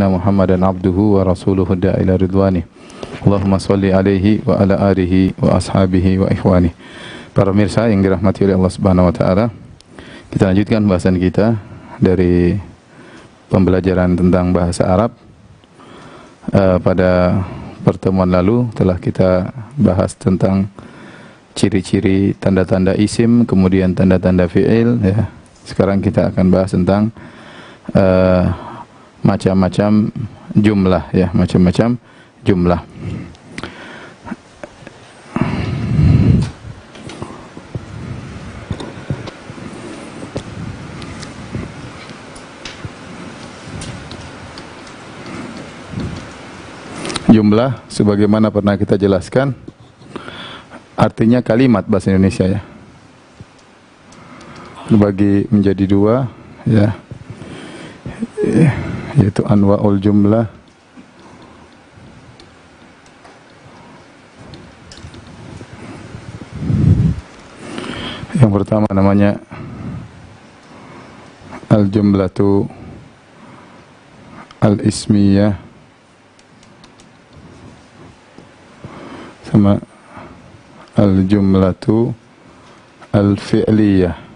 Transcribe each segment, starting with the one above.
Muhammadan abduhu wa rasuluhu da'ila ridwani. Allahumma salli alaihi wa ala alihi wa ashabihi wa ikhwani. Para pemirsa yang dirahmati oleh Allah Subhanahu wa taala, kita lanjutkan bahasan kita dari pembelajaran tentang bahasa Arab. Pada pertemuan lalu telah kita bahas tentang ciri-ciri tanda-tanda isim, kemudian tanda-tanda fi'il ya. Sekarang kita akan bahas tentang macam-macam jumlah ya, macam-macam jumlah. Jumlah sebagaimana pernah kita jelaskan artinya kalimat bahasa Indonesia ya. Dibagi menjadi dua ya. Yaitu anwa'ul jumlah. Yang pertama namanya al-jumlatu al-ismiyah, sama al-jumlatu al-fi'liyah.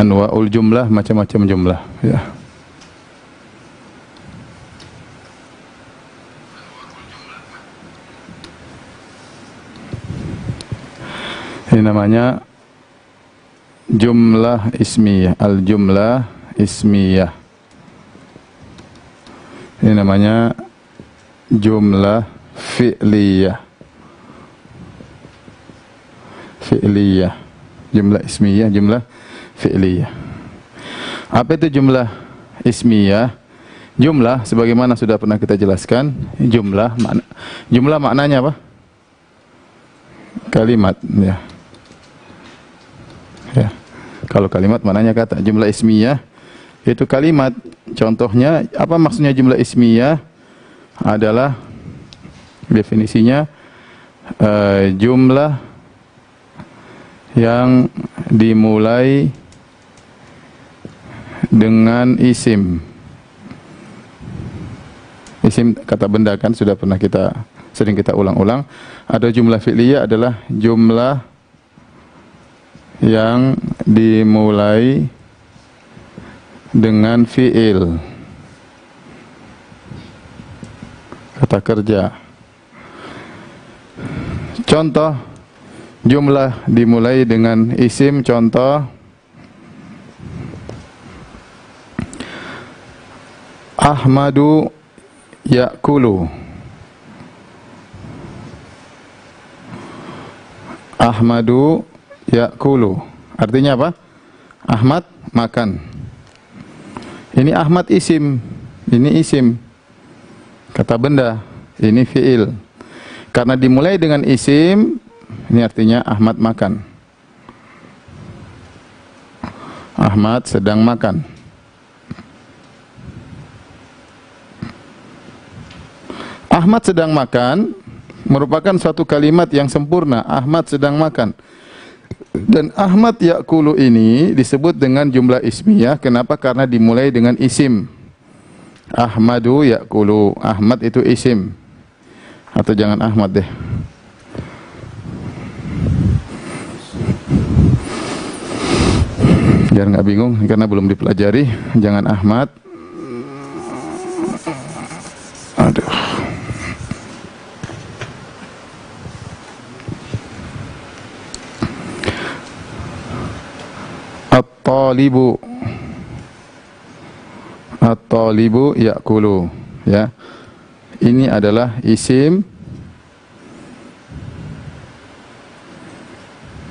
Anwa'ul jumlah, macam-macam jumlah ya. Ini namanya jumlah ismiyah, al-jumlah ismiyah. Ini namanya jumlah fi'liyah. Fi'liyah. Jumlah ismiyah, jumlah fi'liyah. Apa itu jumlah ismiyah? Jumlah sebagaimana sudah pernah kita jelaskan, jumlah maknanya apa? Kalimat ya. Ya. Kalau kalimat maknanya kata. Jumlah ismiyah itu kalimat. Contohnya apa maksudnya jumlah ismiyah? Adalah definisinya jumlah yang dimulai dengan isim. Isim kata benda kan sudah pernah sering kita ulang-ulang. Ada jumlah fi'liyah adalah jumlah yang dimulai dengan fi'il. Kata kerja. Contoh jumlah dimulai dengan isim, contoh Ahmadu ya'kulu. Ahmadu ya'kulu. Artinya apa? Ahmad makan. Ini Ahmad isim. Ini isim. Kata benda. Ini fi'il. Karena dimulai dengan isim, ini artinya Ahmad makan. Ahmad sedang makan. Ahmad sedang makan merupakan suatu kalimat yang sempurna. Ahmad sedang makan. Dan Ahmad ya'kulu ini disebut dengan jumlah ismiyah. Kenapa? Karena dimulai dengan isim. Ahmadu ya'kulu. Ahmad itu isim. Atau jangan Ahmad deh. Biar nggak bingung karena belum dipelajari. Jangan Ahmad. Aduh. At-talibu. At-talibu ya'kulu ya. Ini adalah isim.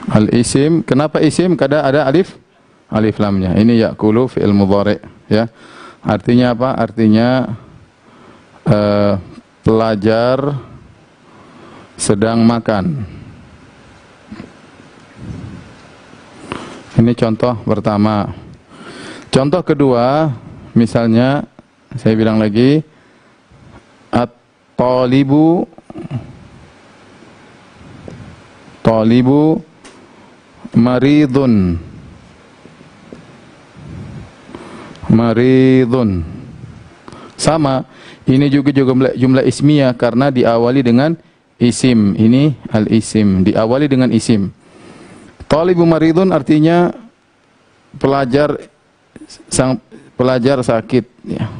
Al-isim, kenapa isim? Karena ada alif lamnya. Ini ya'kulu fi'il mudhari' ya. Artinya apa? Artinya pelajar sedang makan. Ini contoh pertama. Contoh kedua, misalnya saya bilang lagi, at-talibu maridun. Maridun. Sama, ini juga jumlah ismiyah karena diawali dengan isim. Ini al-isim, diawali dengan isim. Talibu maridun artinya pelajar sakit, ya.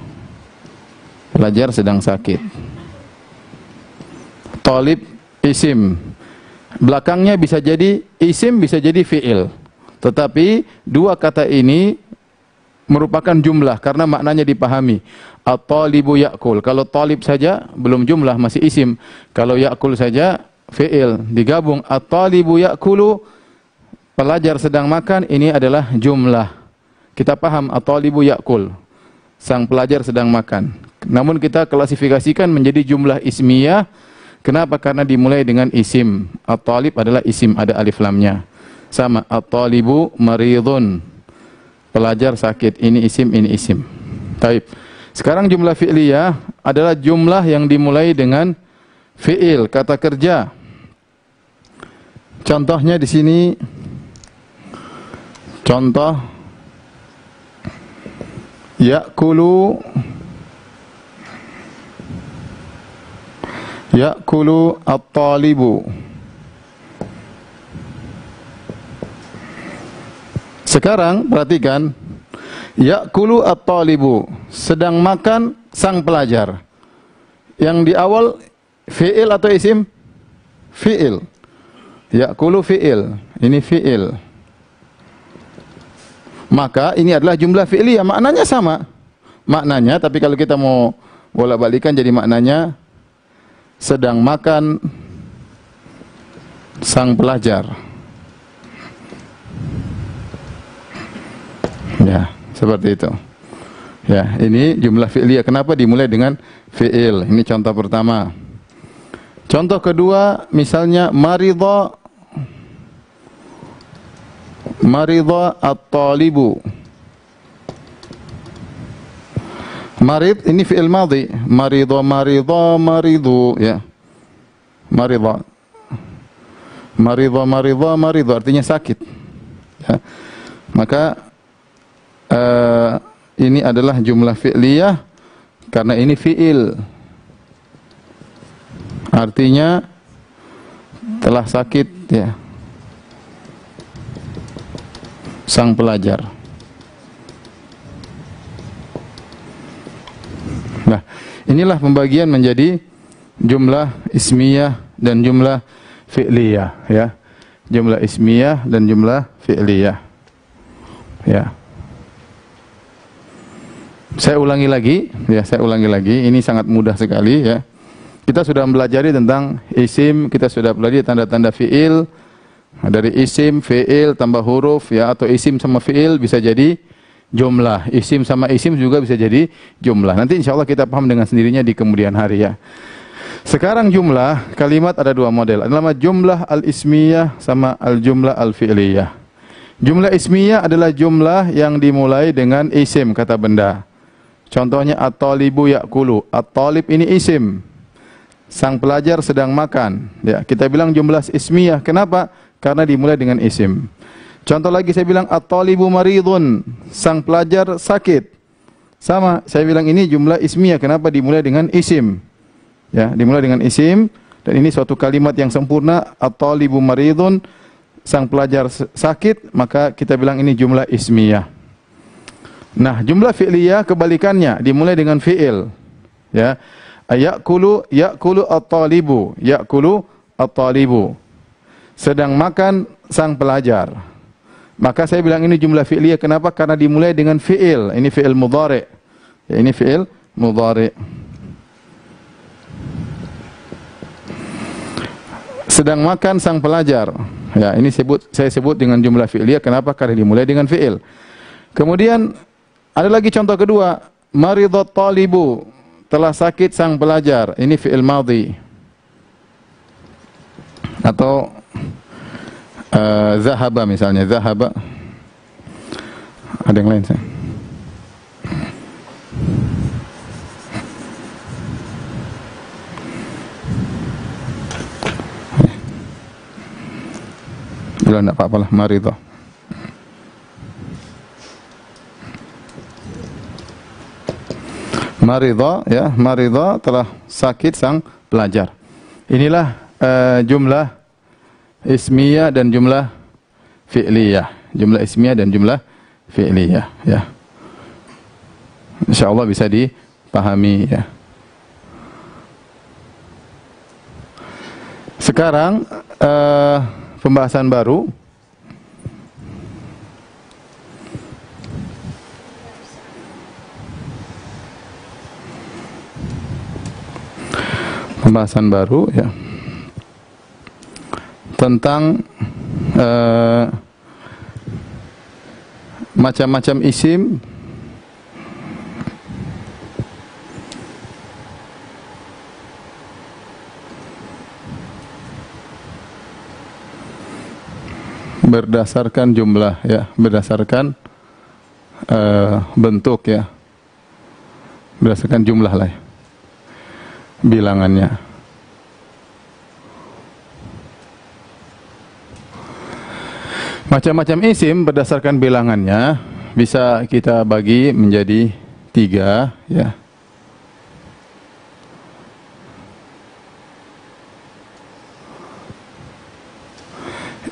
Pelajar sedang sakit. Talib isim. Belakangnya bisa jadi isim, bisa jadi fi'il. Tetapi dua kata ini merupakan jumlah karena maknanya dipahami. At-talibu ya'kul. Kalau talib saja belum jumlah, masih isim. Kalau ya'kul saja fi'il. Digabung at-talibu ya'kulu, pelajar sedang makan, ini adalah jumlah. Kita paham at-talibu ya'kul, sang pelajar sedang makan. Namun kita klasifikasikan menjadi jumlah ismiyah. Kenapa? Karena dimulai dengan isim. At-talib adalah isim, ada alif lamnya. Sama, at-talibu maridun, pelajar sakit. Ini isim, ini isim. Taib. Sekarang jumlah fi'liyah adalah jumlah yang dimulai dengan fi'il, kata kerja. Contohnya di sini, contoh ya'kulu at-talibu. Sekarang perhatikan, ya'kulu at-talibu, sedang makan sang pelajar. Yang di awal fi'il atau isim? Fi'il. Ya'kulu fi'il. Ini fi'il. Maka ini adalah jumlah fi'liyah, maknanya sama. Maknanya, tapi kalau kita mau bolak-balikan jadi maknanya sedang makan sang pelajar. Ya, seperti itu. Ya, ini jumlah fi'liyah. Kenapa dimulai dengan fi'il? Ini contoh pertama. Contoh kedua, misalnya maridha at-talibu. Marid ini fi'il madhi. Maridha maridu, ya. Maridha maridu artinya sakit. Ya. Maka ini adalah jumlah fi'liyah karena ini fi'il. Artinya telah sakit, ya, sang pelajar. Nah, inilah pembagian menjadi jumlah ismiyah dan jumlah fi'liyah, ya. Jumlah ismiyah dan jumlah fi'liyah. Ya. Saya ulangi lagi, ya, saya ulangi lagi. Ini sangat mudah sekali, ya. Kita sudah mempelajari tentang isim, kita sudah pelajari tanda-tanda fi'il. Dari isim, fi'il tambah huruf, ya, atau isim sama fi'il bisa jadi jumlah. Isim sama isim juga bisa jadi jumlah. Nanti insya Allah kita paham dengan sendirinya di kemudian hari, ya. Sekarang jumlah, kalimat ada dua model. Ada jumlah al-ismiyah sama al-jumlah al-fi'liyah. Jumlah ismiyah adalah jumlah yang dimulai dengan isim, kata benda. Contohnya at-talibu ya'kulu. At-talib ini isim. Sang pelajar sedang makan. Ya, kita bilang jumlah ismiyah. Kenapa? Karena dimulai dengan isim. Contoh lagi saya bilang at-talibu maridun. Sang pelajar sakit. Sama, saya bilang ini jumlah ismiyah. Kenapa? Dimulai dengan isim. Ya, dimulai dengan isim. Dan ini suatu kalimat yang sempurna. At-talibu maridun. Sang pelajar sakit. Maka kita bilang ini jumlah ismiyah. Nah, jumlah fi'liyah kebalikannya, dimulai dengan fi'il. Ya. Ya'kulu at-talibu. Ya'kulu at-talibu. Sedang makan sang pelajar. Maka saya bilang ini jumlah fi'liyah. Kenapa? Karena dimulai dengan fi'il. Ini fi'il mudhari'. Ya, ini fi'il mudhari'. Sedang makan sang pelajar. Ya, ini saya sebut dengan jumlah fi'liyah. Kenapa? Karena dimulai dengan fi'il. Kemudian ada lagi contoh kedua, maridhat talibu. telah sakit sang belajar. Ini fi'il madhi. Atau zahaba misalnya, zahaba. Ada yang lain saya? Bila tidak apa-apalah, maridah. Maridah, ya, maridah telah sakit sang pelajar. Inilah jumlah ismiyah dan jumlah fi'liyah. Jumlah ismiyah dan jumlah fi'liyah, ya. Insyaallah bisa dipahami, ya. Sekarang pembahasan baru. Pembahasan baru, ya, tentang macam-macam isim berdasarkan jumlah, ya, berdasarkan bentuk, ya, berdasarkan jumlah lah, ya, bilangannya. Macam-macam isim berdasarkan bilangannya bisa kita bagi menjadi 3, ya.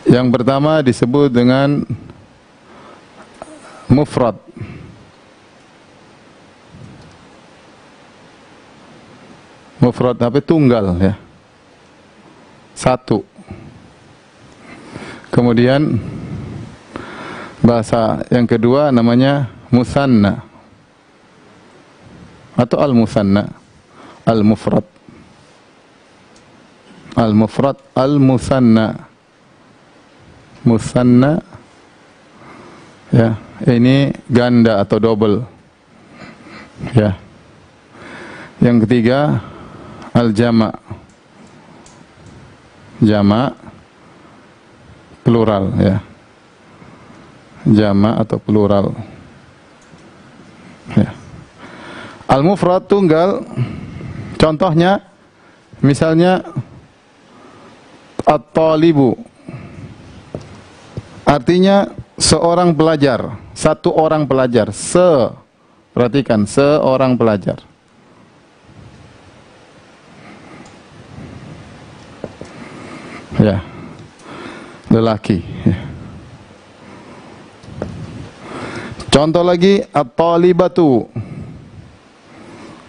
Yang pertama disebut dengan mufrad. Mufrad apa? Tunggal, ya. Satu. Kemudian bahasa yang kedua namanya musanna atau al-musanna, al-mufrad. Al-mufrad, al-musanna. Musanna, ya, ini ganda atau double, ya. Yang ketiga al-jama', jama' plural, ya, jama' atau plural, ya. Al-mufrad tunggal, contohnya misalnya at-talibu, artinya seorang pelajar, satu orang pelajar, perhatikan, seorang pelajar. Ya, lelaki. Ya. Contoh lagi, at-talibatu.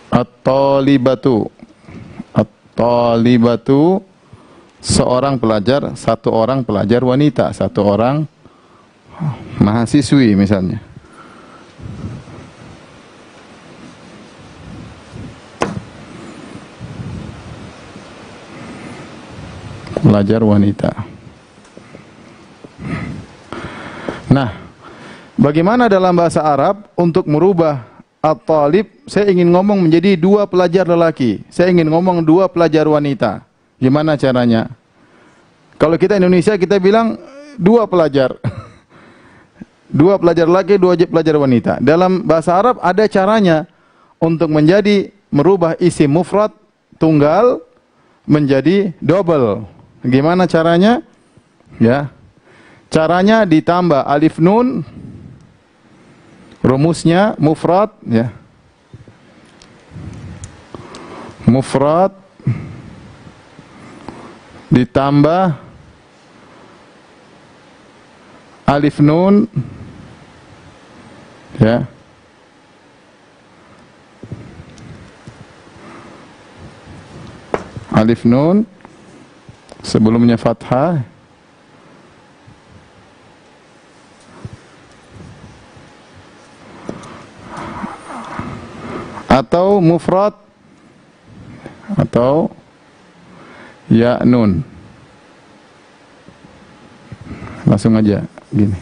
At-talibatu. At-talibatu, seorang pelajar, satu orang pelajar wanita, satu orang mahasiswi misalnya. Pelajar wanita. Nah, bagaimana dalam bahasa Arab untuk merubah at-talib, saya ingin ngomong menjadi 2 pelajar lelaki, saya ingin ngomong 2 pelajar wanita. Gimana caranya? Kalau kita Indonesia kita bilang 2 pelajar. 2 pelajar laki, 2 pelajar wanita. Dalam bahasa Arab ada caranya untuk menjadi merubah isim mufrad tunggal menjadi double. Gimana caranya? Ya. Caranya ditambah alif nun, rumusnya mufrad, ya. Mufrad ditambah alif nun, ya. Alif nun sebelumnya fathah, atau mufrad atau ya nun. Langsung aja gini.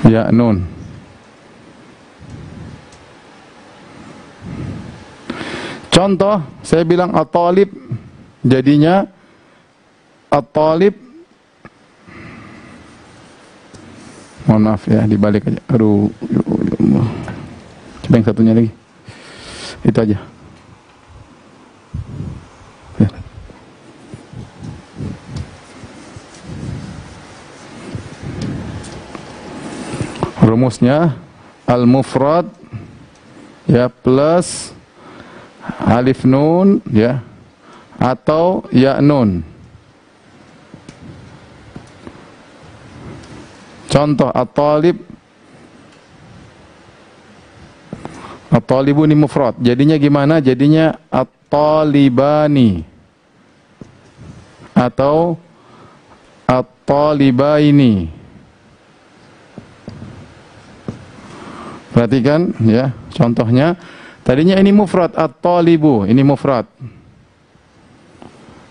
Ya nun. Contoh, saya bilang at-talib, jadinya at-talib. Mohon maaf ya, dibalik aja. Aduh, ya Allah. Coba yang satunya lagi. Itu aja. Ya. Rumusnya al-mufrad ya plus alif nun ya atau ya nun. Contoh at-talib, at-talibu ini mufrad. Jadinya gimana? Jadinya at-talibani atau at-talibaini. Perhatikan ya, contohnya tadinya ini mufrad at-talibu, ini mufrad.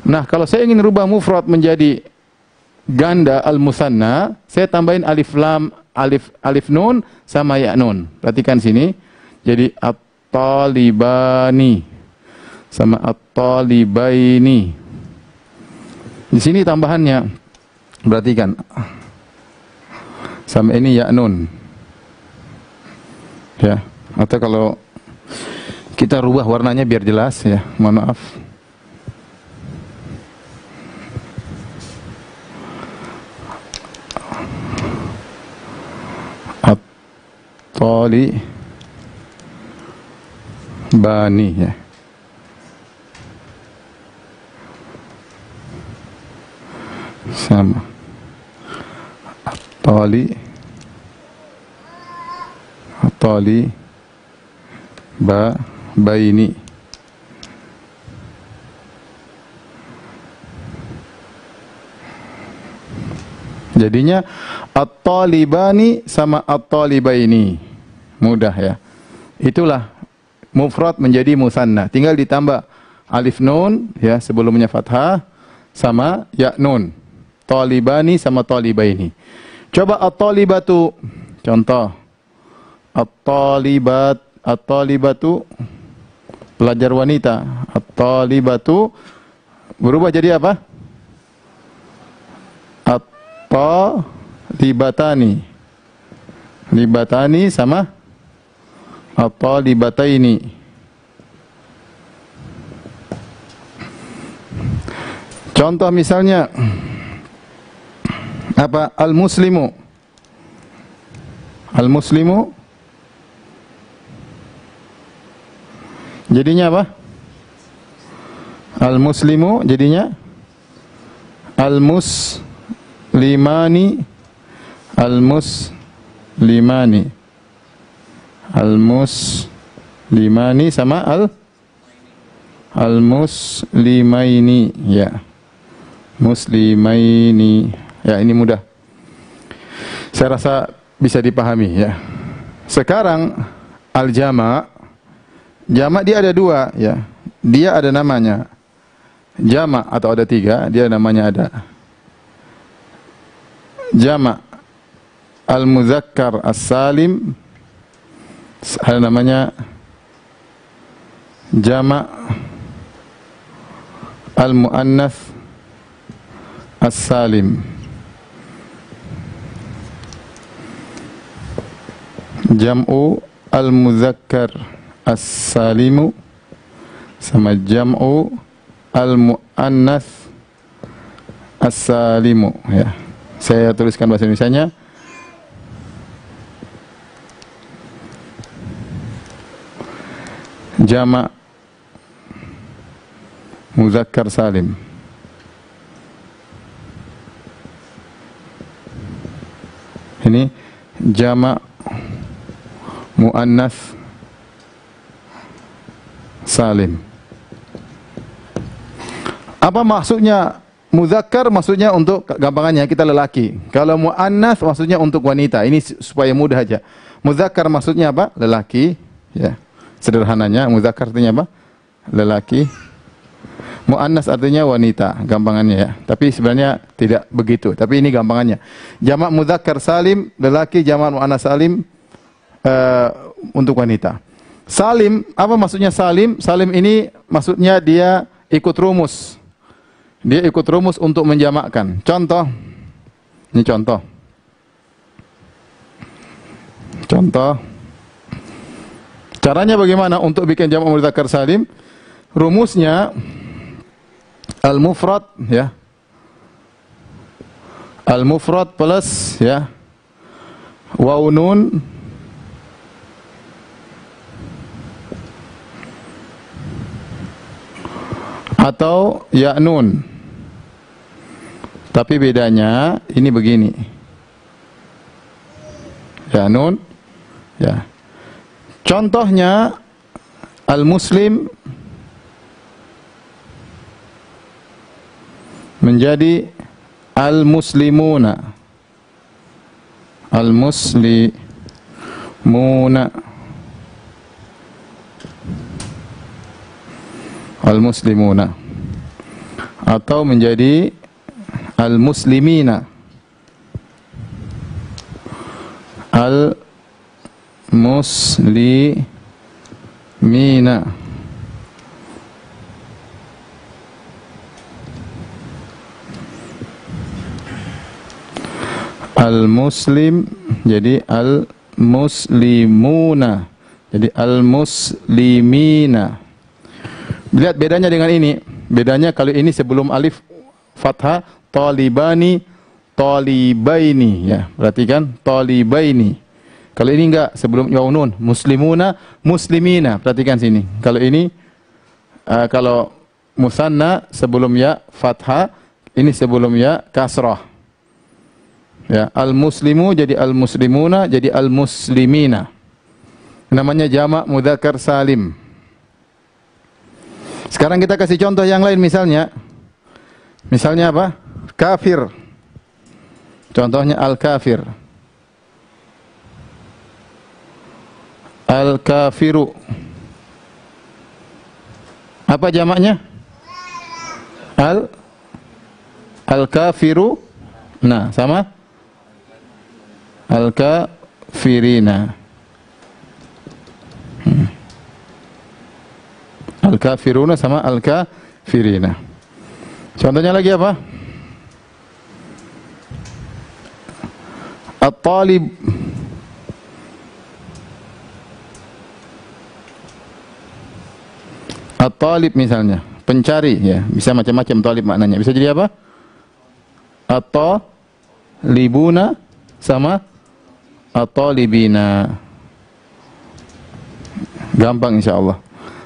Nah, kalau saya ingin rubah mufrad menjadi ganda al-musanna, saya tambahin alif lam, alif nun sama ya nun. Perhatikan sini. Jadi at-talibani sama at-talibaini. Di sini tambahannya. Perhatikan. Sama ini ya nun. Ya, atau kalau kita rubah warnanya biar jelas ya, mohon maaf. At-tali bani ya. Sama at-tali at-tali baini. Jadinya at-talibani sama at-talibaini. Mudah ya. Itulah mufrad menjadi musanna. Tinggal ditambah alif nun ya sebelumnya fathah sama ya nun. Talibani sama talibaini. Coba at-talibatu. Contoh. At-talibatu pelajar wanita. At-talibatu berubah jadi apa? At-talibatani. Libatani sama at-talibataini. Contoh misalnya apa? Al-muslimu. Al-muslimu jadinya apa? Al-muslimu jadinya al-muslimani. Al-muslimani. Al-muslimani sama al-muslimaini ya. Muslimaini. Ya, ini mudah. Saya rasa bisa dipahami ya. Sekarang al-jama'. Jama' dia ada dua ya. Dia ada namanya jama' atau ada tiga. Dia namanya ada jama' al-muzakkar as-salim. Ada namanya jama' al-muannats as-salim. Jam'u al-muzakkar as-salimu sama jam'u al-muannats as-salimu ya. Saya tuliskan bahasa Indonesianya. Jama' muzakkar salim. Ini jama' muannats salim. Apa maksudnya muzakkar? Maksudnya untuk gampangannya kita lelaki. Kalau muannats maksudnya untuk wanita. Ini supaya mudah aja. Muzakkar maksudnya apa? Lelaki, ya. Sederhananya muzakkar artinya apa? Lelaki. Muannas artinya wanita, gampangannya ya. Tapi sebenarnya tidak begitu. Tapi ini gampangannya. Jamak mudzakkar salim lelaki, jamak muannas salim untuk wanita. Salim, apa maksudnya salim? Salim ini maksudnya dia ikut rumus. Dia ikut rumus untuk menjamakkan. Contoh. Ini contoh. Contoh. Caranya bagaimana untuk bikin jamak mudzakkar salim? Rumusnya al-mufrad ya. Al-mufrad plus ya. Waw nun atau ya nun. Tapi bedanya ini begini. Ya nun ya. Contohnya al-muslim menjadi al-muslimuna. Al-muslimuna. Al-muslimuna. Atau menjadi al-muslimina. Al-muslimina. Al-muslim jadi al-muslimuna. Jadi al-muslimina. Lihat bedanya dengan ini. Bedanya kalau ini sebelum alif fathah, talibani, talibaini ya. Perhatikan talibaini. Kalau ini enggak, sebelum waw nun, muslimuna, muslimina. Perhatikan sini. Kalau ini kalau musanna sebelum ya fathah, ini sebelum ya kasrah. Ya, al-muslimu jadi al-muslimuna, jadi al-muslimina. Namanya jamak mudzakkar salim. Sekarang kita kasih contoh yang lain misalnya. Misalnya apa? Kafir. Contohnya al-kafir. Al-kafiru. Apa jamaknya? Al-kafiru. Nah, sama? Al-kafirina. Al-kafiruna sama al-kafirina. Contohnya lagi apa? At-talib. At-talib misalnya, pencari ya, bisa macam-macam talib maknanya. Bisa jadi apa? At-talibuna sama at-talibina. Gampang insyaallah.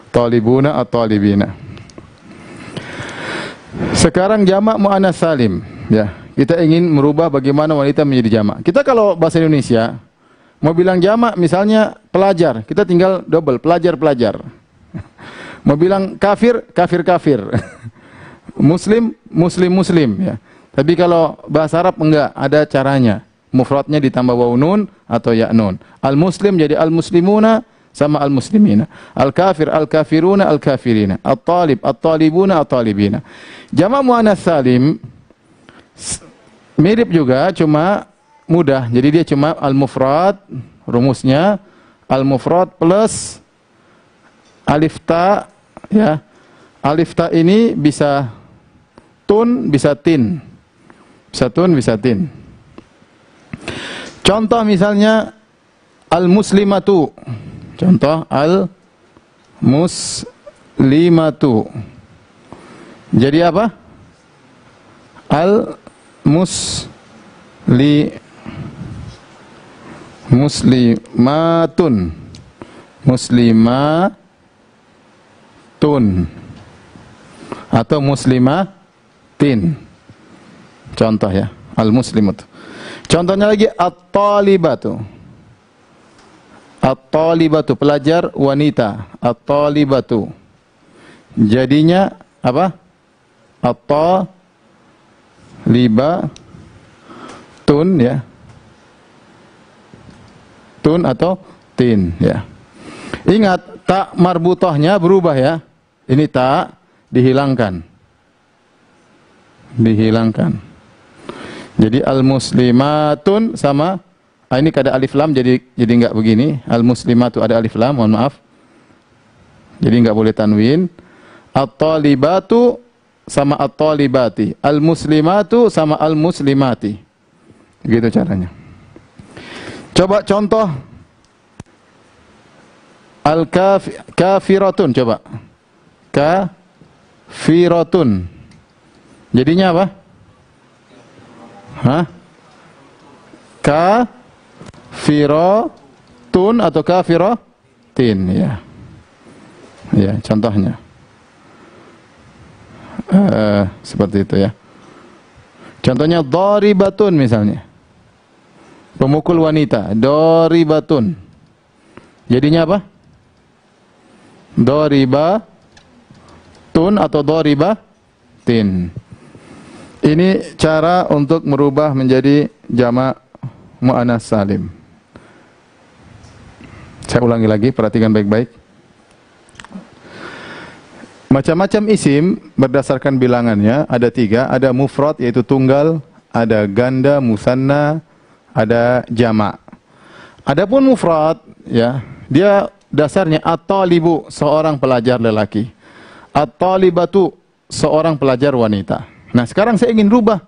Talibuna at-talibina. Sekarang jamak muannas salim ya. Kita ingin merubah bagaimana wanita menjadi jamak. Kita kalau bahasa Indonesia mau bilang jamak misalnya pelajar, kita tinggal double pelajar-pelajar. Mau bilang kafir, kafir-kafir. Muslim, muslim-muslim ya. Tapi kalau bahasa Arab enggak, ada caranya. Mufradnya ditambah waw nun atau ya nun. Al-muslim jadi al-muslimuna sama al-muslimina. Al-kafir, al-kafiruna, al-kafirina. At-talib, at-talibuna, at-talibina. Jamak muannas salim mirip juga, cuma mudah. Jadi dia cuma al-mufrad, rumusnya al-mufrad plus alif ta ya. Alif ta ini bisa tun, bisa tin. Bisa tun, bisa tin. Contoh misalnya al-muslimatu. Contoh al-muslimatu. Jadi apa? Muslimatun. Muslimatun. Atau muslimatin. Contoh ya, al-muslimatu. Contohnya lagi at-talibatu. At-talibatu, pelajar wanita. At-talibatu. Jadinya apa? At-talibatun ya. Tun atau tin ya. Ingat, tak marbutahnya berubah ya. Ini tak dihilangkan. dihilangkan. Jadi al-muslimatun sama ini kada alif lam jadi enggak begini. Al-muslimatu ada alif lam, mohon maaf. Jadi enggak boleh tanwin. At-talibatu sama at-talibati. Al-muslimatu sama al-muslimati. Gitu caranya. Coba contoh al-kafiratun coba. Kafiratun. Jadinya apa? Hah? Kafiratun atau kafiratin ya. Ya, contohnya. Seperti itu ya. Contohnya dharibatun misalnya. Pemukul wanita, dharibatun. Jadinya apa? Dharibatun atau dharibatin. Ini cara untuk merubah menjadi jamak muannas salim. Saya ulangi lagi, perhatikan baik-baik. Macam-macam isim berdasarkan bilangannya ada 3, ada mufrad yaitu tunggal, ada ganda musanna, ada jamak. Adapun mufrad ya, dia dasarnya at-talibu seorang pelajar lelaki, at-talibatu seorang pelajar wanita. Nah, sekarang saya ingin rubah.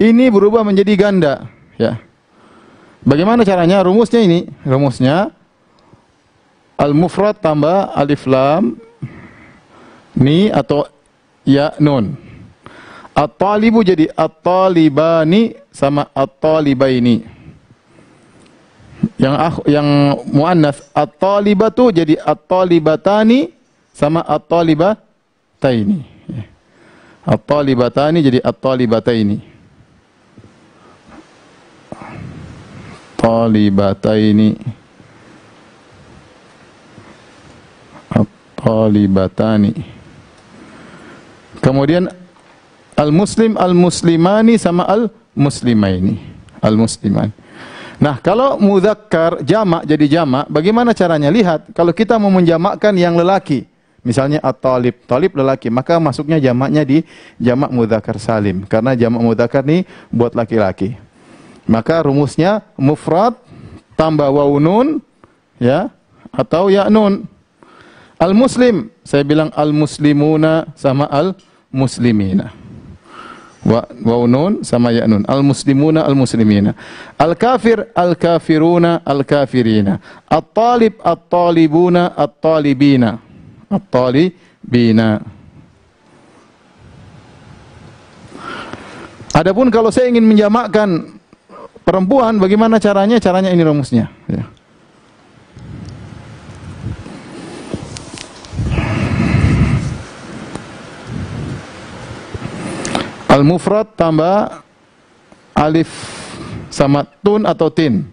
Ini berubah menjadi ganda, ya. Bagaimana caranya? Rumusnya ini. Rumusnya al-mufrad tambah alif lam ni atau ya nun. At-talibu jadi at-talibani sama at-talibaini. Yang muannas at-talibatu jadi at-talibatani sama at-talibataini. At-talibatani jadi at-talibataini. Talibataini. At-talibatani. Kemudian al-muslim, al-muslimani sama al-muslimaini. Al-musliman. Nah, kalau mudzakkar jamak jadi jamak, bagaimana caranya? Lihat, kalau kita mau menjamakkan yang lelaki, misalnya at-talib, talib lelaki, maka masuknya jamaknya di jamak mudzakkar salim. Karena jamak mudzakkar ini buat laki-laki. Maka rumusnya mufrad tambah waw nun ya atau ya nun. Al-muslim, saya bilang al-muslimuna sama al-muslimina. Waw nun sama ya nun. Al-muslimuna al-muslimina. Al-kafir al-kafiruna al-kafirina. At-talib at-talibuna at-talibina. At-talibina. Adapun kalau saya ingin menjamakkan perempuan, bagaimana caranya? Caranya ini rumusnya. Ya. Al-mufrad tambah alif sama tun atau tin.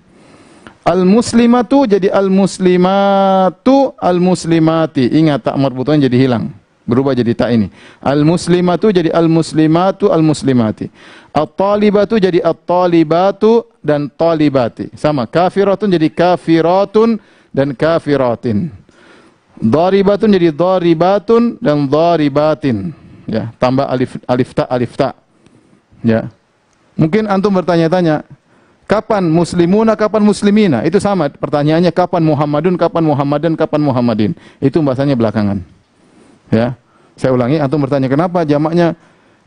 Al-muslimatu jadi al-muslimatu al-muslimati. Ingat tak marbutannya jadi hilang. Berubah jadi tak ini. Al-muslimatu jadi al-muslimatu al-muslimati. At-talibatu jadi at-talibatu dan talibati. Sama. Kafiratun jadi kafiratun dan kafiratin. Dharibatun jadi dharibatun dan dharibatin. Ya, tambah alif ta. Ya. Mungkin antum bertanya-tanya, kapan muslimuna, kapan muslimina? Itu sama pertanyaannya, kapan Muhammadun, kapan Muhammadan, kapan Muhammadin. Itu bahasanya belakangan. Ya. Saya ulangi, antum bertanya kenapa jamaknya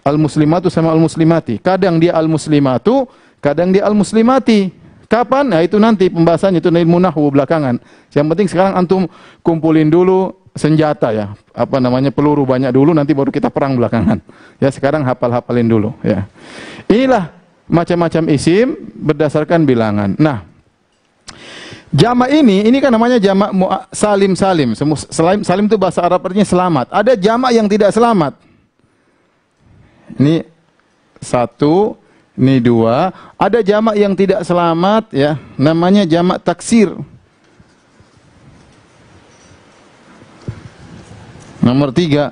al-muslimatu sama al-muslimati? Kadang dia al-muslimatu, kadang dia al-muslimati. Kapan? Nah, itu nanti pembahasannya, itu ilmu nahwu belakangan. Yang penting sekarang antum kumpulin dulu senjata ya, apa namanya, peluru banyak dulu, nanti baru kita perang belakangan. Ya, sekarang hafalin dulu ya. Inilah macam-macam isim berdasarkan bilangan. Nah, jamak ini kan namanya jamak salim. Salim itu bahasa Arab artinya selamat. Ada jamak yang tidak selamat. Ini 1, ini 2. Ada jamak yang tidak selamat ya, namanya jamak taksir. Nomor 3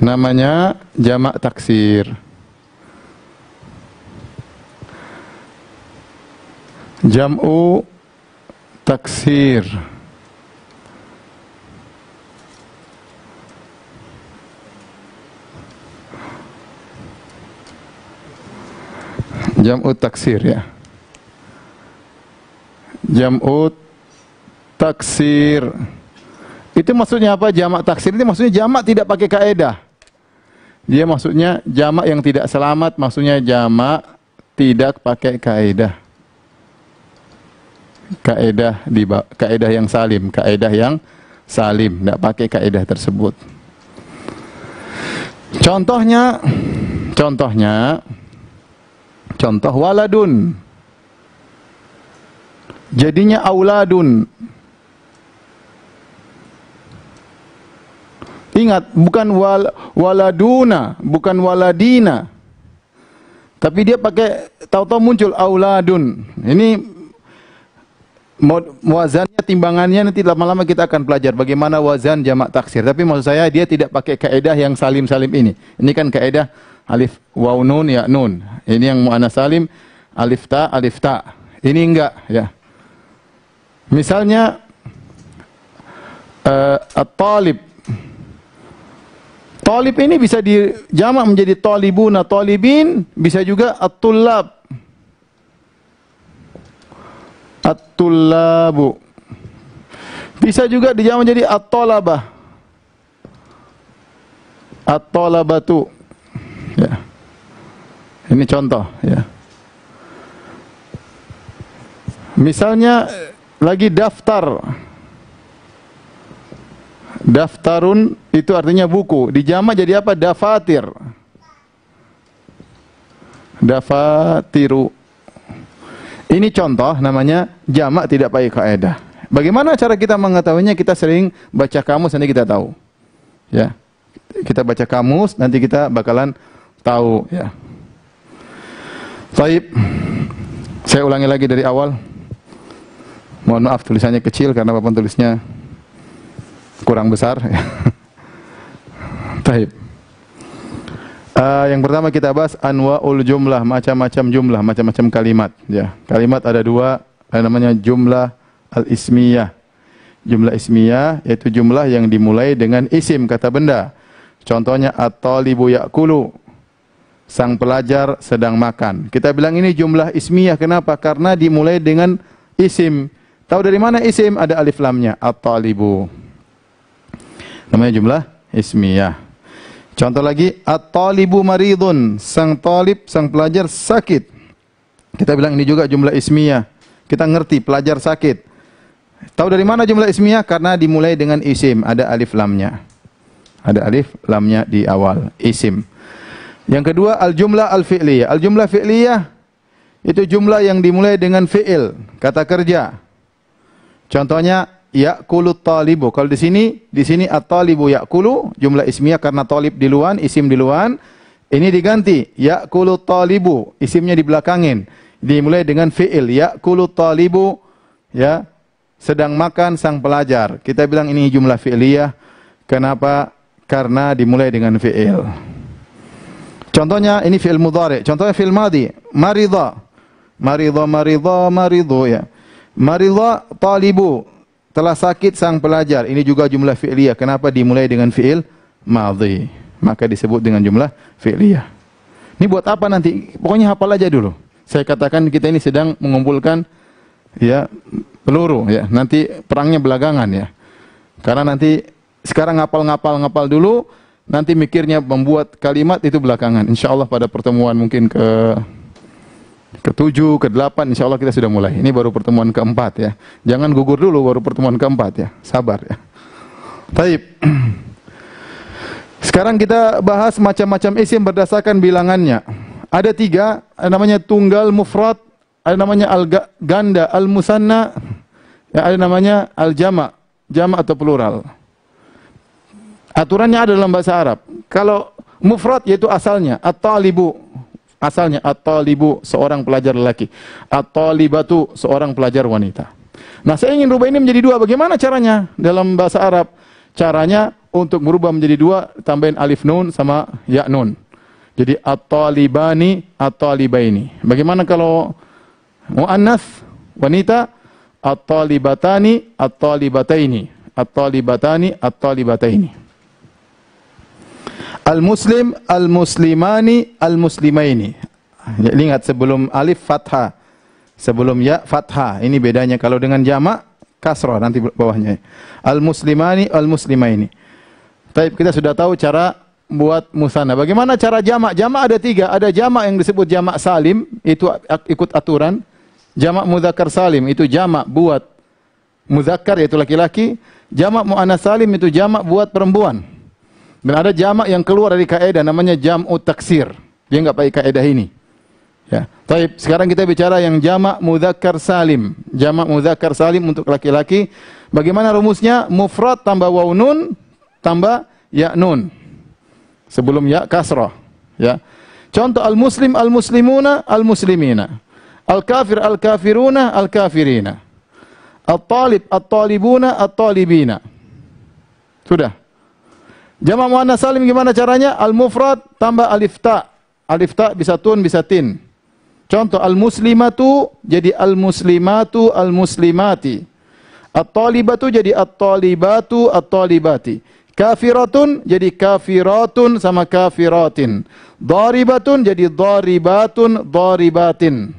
namanya jamak taksir. Jam'u taksir. Jam'u taksir ya. Jam'u taksir. Itu maksudnya apa? Jamak taksir itu maksudnya jamak tidak pakai kaedah. Dia maksudnya jamak yang tidak selamat, maksudnya jamak tidak pakai kaedah. Kaedah yang salim, kaedah yang salim, tidak pakai kaedah tersebut. Contoh waladun. Jadinya auladun. Ingat, bukan waladuna, bukan waladina. Tapi dia pakai, tahu-tahu muncul auladun. Ini wazannya, timbangannya nanti lama-lama kita akan belajar bagaimana wazan jamak taksir. Tapi maksud saya dia tidak pakai kaedah yang salim-salim ini. Ini kan kaedah alif waw nun ya nun. Ini yang muannas salim alif ta. Ini enggak ya. Misalnya at-talib. Talib ini bisa dijamak menjadi talibuna, talibin, bisa juga at-tullab. At-tullabu. Bisa juga dijamak menjadi at-talabah. At-talabatu. Ya. Ini contoh ya. Misalnya lagi daftar. Daftarun itu artinya buku. Dijamak jadi apa? Dafatir. Dafatiru. Ini contoh namanya jamak tidak pakai kaedah. Bagaimana cara kita mengetahuinya? Kita sering baca kamus nanti kita tahu. Ya. Kita baca kamus nanti kita bakalan tahu ya. Baik. Saya ulangi lagi dari awal. Mohon maaf tulisannya kecil karena papan tulisnya kurang besar. Baik. Yang pertama kita bahas anwaul jumlah, macam-macam jumlah, macam-macam kalimat. Ya, kalimat ada dua, ada namanya jumlah al-ismiyah. Jumlah ismiyah yaitu jumlah yang dimulai dengan isim, kata benda. Contohnya at-talibu ya'kulu, sang pelajar sedang makan. Kita bilang ini jumlah ismiyah. Kenapa? Karena dimulai dengan isim. Tahu dari mana isim? Ada alif lamnya. At-talibu. Namanya jumlah ismiyah. Contoh lagi, at-talibu maridun, sang talib, sang pelajar sakit. Kita bilang ini juga jumlah ismiyah. Kita ngerti pelajar sakit. Tahu dari mana jumlah ismiyah? Karena dimulai dengan isim, ada alif lamnya. Ada alif lamnya di awal, isim. Yang kedua, al-jumlah al-fi'liyah. Al-jumlah fi'liyah itu jumlah yang dimulai dengan fi'il, kata kerja. Contohnya ya'kulu talibu. Kalau di sini at-talibu ya'kulu, jumlah ismiyah karena talib duluan, isim duluan. Ini diganti ya'kulu talibu, isimnya dibelakangin. Dimulai dengan fi'il, ya'kulu talibu, ya, sedang makan sang pelajar. Kita bilang ini jumlah fi'liyah. Kenapa? Karena dimulai dengan fi'il. Contohnya ini fi'il mudhari'. Contohnya fi'il madhi, maridha. Maridhu ya. Maridha talibu, telah sakit sang pelajar. Ini juga jumlah fi'liyah. Kenapa? Dimulai dengan fi'il madhi. Maka disebut dengan jumlah fi'liyah. Ini buat apa nanti? Pokoknya hafal aja dulu. Saya katakan kita ini sedang mengumpulkan ya peluru ya. Nanti perangnya belakangan ya. Karena nanti sekarang ngapal dulu, nanti mikirnya membuat kalimat itu belakangan. Insyaallah pada pertemuan mungkin ke-7, ke-8 insyaallah kita sudah mulai. Ini baru pertemuan ke-4 ya. Jangan gugur dulu baru pertemuan ke-4 ya. Sabar ya. Baik. Sekarang kita bahas macam-macam isim berdasarkan bilangannya. Ada 3, ada namanya tunggal mufrad, ada namanya al-ganda, al-musanna, ya, ada namanya al-jama', jama' atau plural. Aturannya ada dalam bahasa Arab. Kalau mufrad yaitu asalnya at-talibu, asalnya at-talibu seorang pelajar lelaki, at-talibatu seorang pelajar wanita. Nah, saya ingin rubah ini menjadi 2. Bagaimana caranya dalam bahasa Arab? Caranya untuk merubah menjadi 2, tambahin alif nun sama ya nun. Jadi at-talibani, at-talibaini. Bagaimana kalau muannas wanita? At-talibatani, at-talibataini. At-talibatani, at-talibataini. Al-muslim, al-muslimani, al-muslimaini. Ya, ingat sebelum alif fathah, sebelum ya fathah. Ini bedanya kalau dengan jamak kasrah nanti bawahnya. Al-muslimani al-muslimaini. Baik, kita sudah tahu cara buat musanna. Bagaimana cara jamak? Jamak ada 3. Ada jamak yang disebut jamak salim, itu ikut aturan. Jamak mudzakkar salim itu jamak buat muzakkar yaitu laki-laki. Jamak muannas salim itu jamak buat perempuan. Dan ada jamak yang keluar dari kaidah namanya jam'u taksir. Dia enggak pakai kaidah ini. Ya. Baik, sekarang kita bicara yang jamak mudzakkar salim. Jamak mudzakkar salim untuk laki-laki. Bagaimana rumusnya? Mufrad tambah waw nun tambah ya nun. Sebelum ya kasrah. Ya. Contoh al-muslim al-muslimuna al-muslimina. Al-kafir al-kafiruna al-kafirina. At-talib at-talibuna at-talibina. Sudah. Jamak muannas salim gimana caranya? Al-mufrad tambah alif ta. Alif ta bisa tun bisa tin. Contoh al-muslimatu jadi al-muslimatu al-muslimati. At-talibatu jadi at-talibatu at-talibati. Kafiratun jadi kafiratun sama kafiratin. Daribatun jadi daribatun daribatin.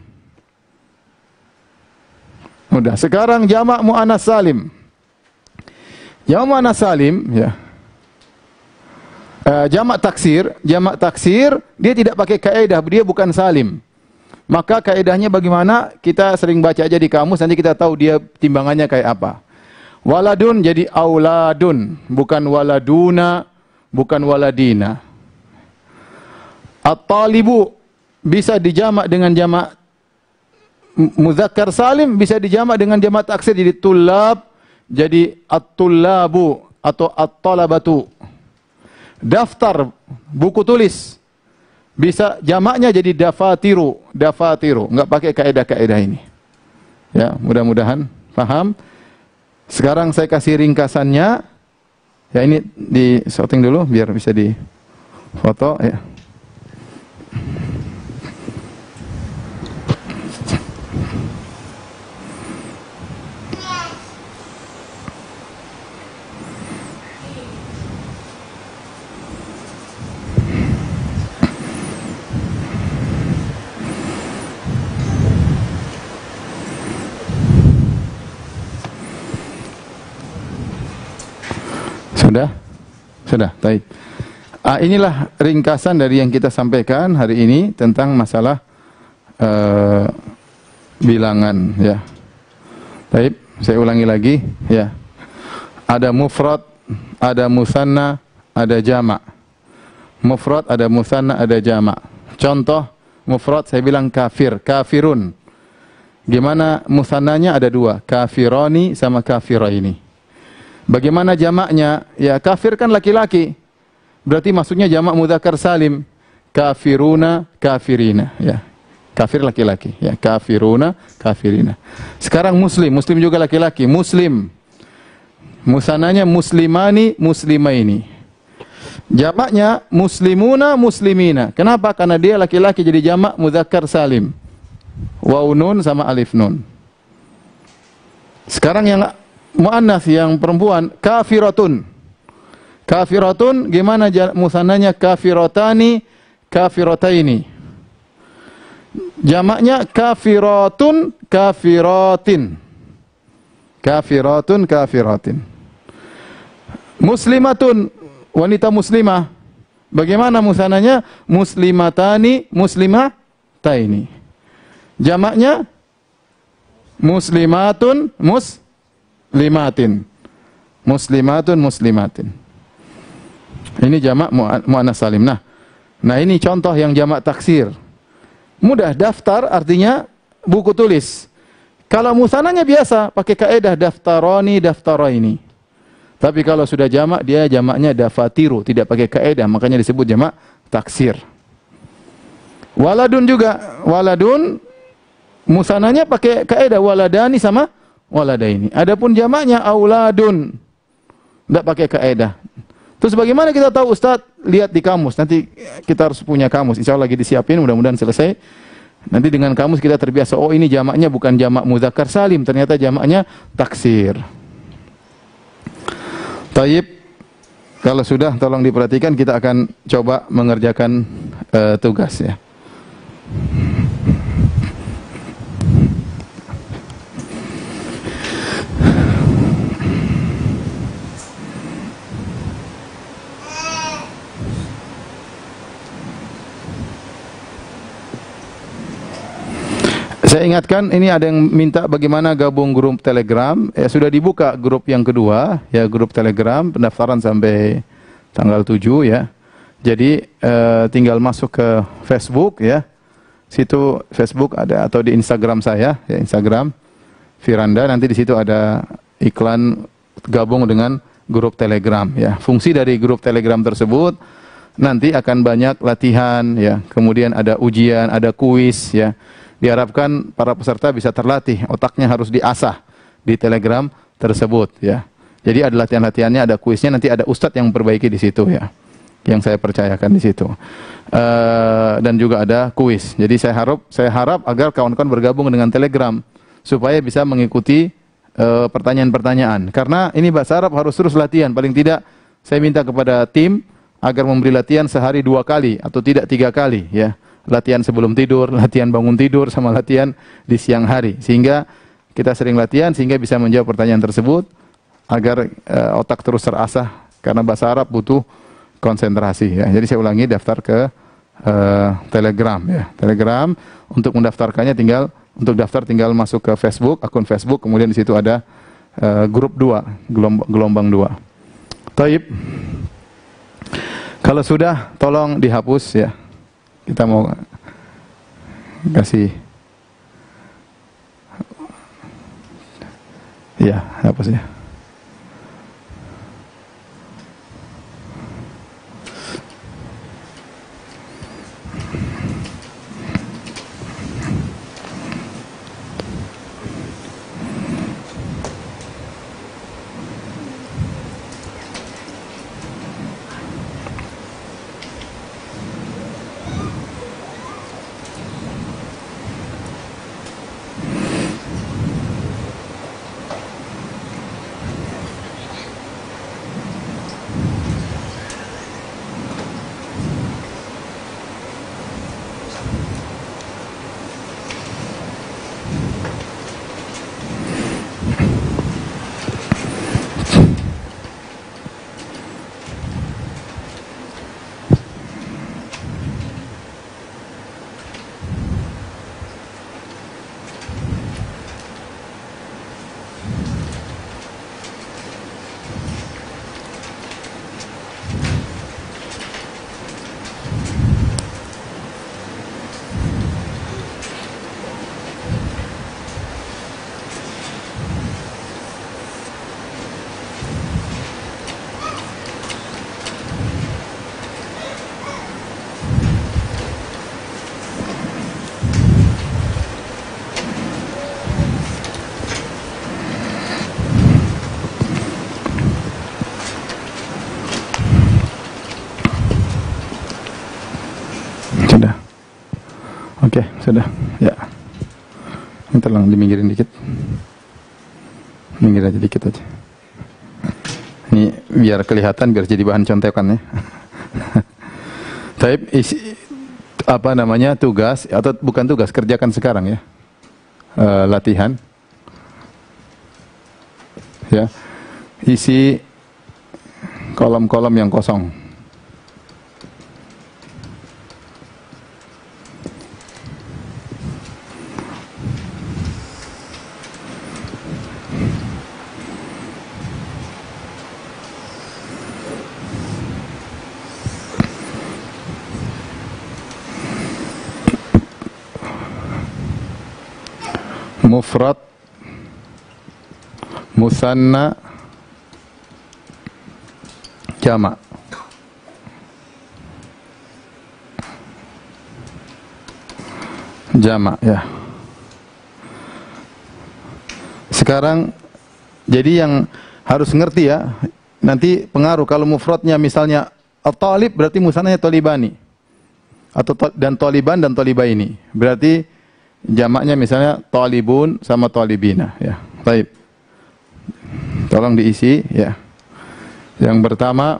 Mudah. Sekarang jamak muannas salim. Jamak muannas salim ya. Jamak taksir dia tidak pakai kaidah, dia bukan salim. Maka kaidahnya bagaimana? Kita sering baca aja di kamus, nanti kita tahu dia timbangannya kayak apa. Waladun jadi auladun, bukan waladuna, bukan waladina. At-talibu bisa dijamak dengan jamak muzakkar salim, bisa dijamak dengan jamak taksir jadi tullab, jadi at-tullabu atau at-talabatu. Daftar buku tulis bisa jamaknya jadi dafatiru, dafatiru, enggak pakai kaidah-kaidah ini. Ya, mudah-mudahan paham. Sekarang saya kasih ringkasannya. Ya, ini di shooting dulu biar bisa di foto ya. Sudah, baik. Inilah ringkasan dari yang kita sampaikan hari ini tentang masalah bilangan ya. Baik, saya ulangi lagi ya. Ada mufrad, ada musanna, ada jamak. Mufrad, ada musanna, ada jamak. Contoh mufrad saya bilang kafir, kafirun. Gimana musannanya? Ada 2, kafironi sama kafiraini. Bagaimana jamaknya? Ya, kafir kan laki-laki. Berarti maksudnya jamak mudzakkar salim. Kafiruna, kafirina. Ya, kafir laki-laki. Ya, kafiruna, kafirina. Sekarang muslim. Muslim juga laki-laki. Muslim. Musananya muslimani, muslimaini. Jamaknya muslimuna, muslimina. Kenapa? Karena dia laki-laki jadi jamak mudzakkar salim. Waw nun sama alif nun. Sekarang yang muannas yang perempuan kafiratun. Kafiratun gimana musannanya? Kafiratani, kafirataini. Jamaknya kafiratun, kafiratin. Kafiratun, kafiratin. Muslimatun, wanita muslimah. Bagaimana musannanya? Muslimatani, muslimataini. Jamaknya muslimatun, muslimatin. Muslimatun, muslimatin. Ini jamak muannas salim. Nah, ini contoh yang jamak taksir. Mudah, daftar artinya buku tulis. Kalau musannanya biasa pakai kaidah daftaroni, daftaraini. Tapi kalau sudah jamak dia jamaknya dafatiru, tidak pakai kaidah, makanya disebut jamak taksir. Waladun juga, waladun musannanya pakai kaidah waladani sama waladaini. Adapun jamaknya auladun, tidak pakai kaidah. Terus bagaimana kita tahu Ustaz? Lihat di kamus. Nanti kita harus punya kamus. Insya Allah lagi disiapin, mudah-mudahan selesai. Nanti dengan kamus kita terbiasa. Oh, ini jamaknya bukan jamak mudzakkar salim, ternyata jamaknya taksir. Taib. Kalau sudah tolong diperhatikan, kita akan coba mengerjakan tugas ya. Saya ingatkan, ini ada yang minta bagaimana gabung grup Telegram. Ya, sudah dibuka grup yang kedua, ya grup Telegram, pendaftaran sampai tanggal 7 ya. Jadi tinggal masuk ke Facebook ya. Situ Facebook ada, atau di Instagram saya, ya Instagram Firanda, nanti di situ ada iklan gabung dengan grup Telegram ya. Fungsi dari grup Telegram tersebut nanti akan banyak latihan ya. Kemudian ada ujian, ada kuis ya. Diharapkan para peserta bisa terlatih, otaknya harus diasah di Telegram tersebut ya. Jadi ada latihan-latihannya, ada kuisnya, nanti ada ustadz yang memperbaiki di situ ya. Yang saya percayakan di situ. Dan juga ada kuis. Jadi saya harap agar kawan-kawan bergabung dengan Telegram supaya bisa mengikuti pertanyaan-pertanyaan. Karena ini bahasa Arab harus terus latihan. Paling tidak saya minta kepada tim agar memberi latihan sehari 2 kali atau tidak 3 kali ya. Latihan sebelum tidur, latihan bangun tidur, sama latihan di siang hari. Sehingga kita sering latihan sehingga bisa menjawab pertanyaan tersebut agar otak terus terasah, karena bahasa Arab butuh konsentrasi ya. Jadi saya ulangi, daftar ke Telegram ya. Telegram, untuk mendaftarkannya tinggal masuk ke Facebook, akun Facebook, kemudian di situ ada grup 2, gelombang 2. Taib. Kalau sudah tolong dihapus ya. Kita mau kasih, ya, apa sih? Sudah. Oke, sudah. Ya. Ini tolong diminggirin dikit. Minggir aja dikit aja. Ini biar kelihatan, biar jadi bahan contekan ya. Taib, apa namanya, tugas atau bukan tugas, kerjakan sekarang ya. Latihan. Ya. Isi kolom-kolom yang kosong. Mufrad, musanna, jamak. Jamak ya. Sekarang jadi yang harus ngerti ya, nanti pengaruh kalau mufradnya misalnya at-talib berarti musannanya talibani. Atau dan taliban dan talibaini. Berarti jamaknya misalnya talibun sama talibina ya. Baik. Tolong diisi ya. Yang pertama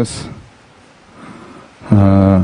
Terus uh,